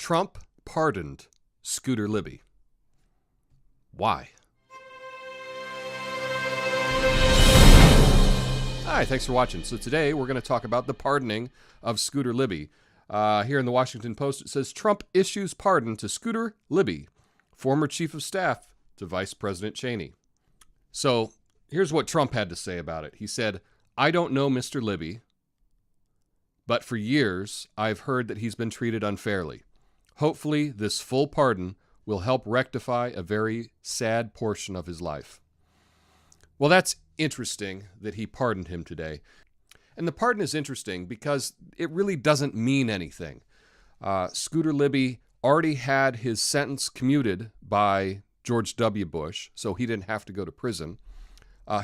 Trump pardoned Scooter Libby. Why? Hi, thanks for watching. So today we're going to talk about the pardoning of Scooter Libby. Here in the Washington Post, it says, Trump issues pardon to Scooter Libby, former chief of staff to Vice President Cheney. So here's what Trump had to say about it. He said, I don't know Mr. Libby, but for years I've heard that he's been treated unfairly. Hopefully this full pardon will help rectify a very sad portion of his life. Well, that's interesting that he pardoned him today. And the pardon is interesting because it really doesn't mean anything. Scooter Libby already had his sentence commuted by George W. Bush, so he didn't have to go to prison.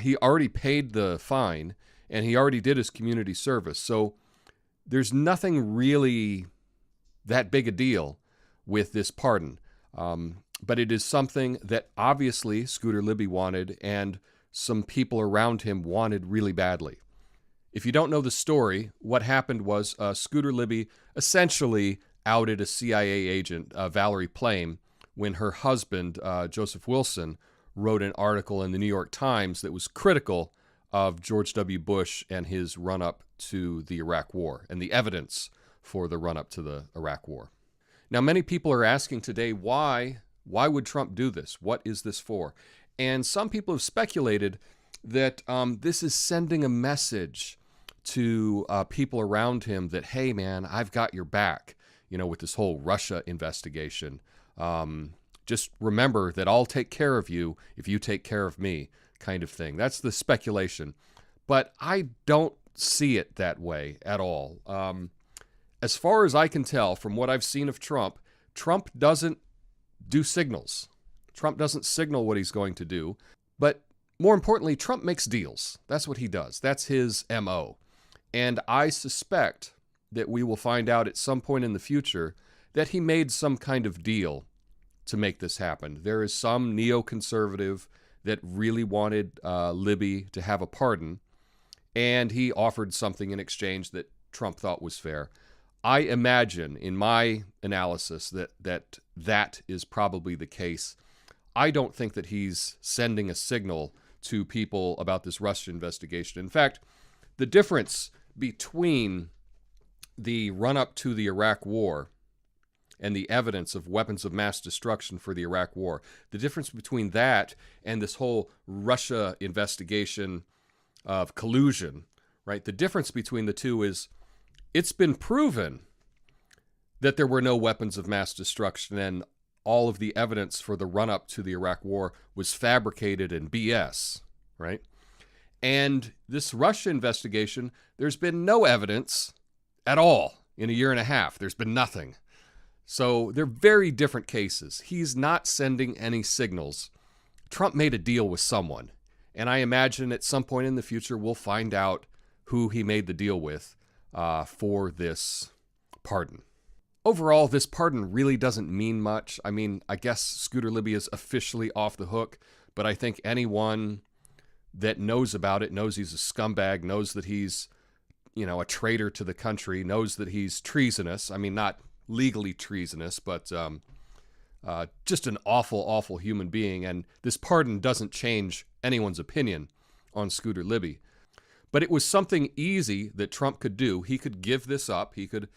He already paid the fine, and he already did his community service. So there's nothing really that big a deal with this pardon. But it is something that obviously Scooter Libby wanted, and some people around him wanted really badly. If you don't know the story, what happened was Scooter Libby essentially outed a CIA agent, Valerie Plame, when her husband, Joseph Wilson, wrote an article in the New York Times that was critical of George W. Bush and his run-up to the Iraq War and the evidence for the run-up to the Iraq War. Now, many people are asking today, why would Trump do this? What is this for? And some people have speculated that this is sending a message to people around him that, hey, man, I've got your back, with this whole Russia investigation. Just remember that I'll take care of you if you take care of me, kind of thing. That's the speculation. But I don't see it that way at all. As far as I can tell from what I've seen of Trump, Trump doesn't do signals. Trump doesn't signal what he's going to do. But more importantly, Trump makes deals. That's what he does. That's his MO. And I suspect that we will find out at some point in the future that he made some kind of deal to make this happen. There is some neoconservative that really wanted Libby to have a pardon, and he offered something in exchange that Trump thought was fair. I imagine, in my analysis, that is probably the case. I don't think that he's sending a signal to people about this Russia investigation. In fact, the difference between the run-up to the Iraq War and the evidence of weapons of mass destruction for the Iraq War, the difference between that and this whole Russia investigation of collusion, right? The difference between the two is it's been proven that there were no weapons of mass destruction, and all of the evidence for the run-up to the Iraq War was fabricated and BS, right? And this Russia investigation, there's been no evidence at all in a year and a half. There's been nothing. So they're very different cases. He's not sending any signals. Trump made a deal with someone, and I imagine at some point in the future we'll find out who he made the deal with for this pardon. Overall, this pardon really doesn't mean much. I mean, I guess Scooter Libby is officially off the hook, but I think anyone that knows about it knows he's a scumbag, knows that he's, a traitor to the country, knows that he's treasonous. I mean, not legally treasonous, but just an awful, awful human being. And this pardon doesn't change anyone's opinion on Scooter Libby. But it was something easy that Trump could do. He could give this up. He could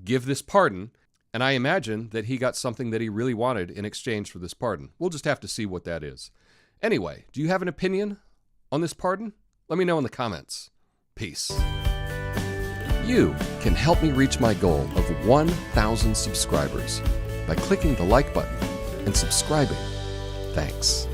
give this pardon. And I imagine that he got something that he really wanted in exchange for this pardon. We'll just have to see what that is. Anyway, do you have an opinion on this pardon? Let me know in the comments. Peace. You can help me reach my goal of 1,000 subscribers by clicking the like button and subscribing. Thanks.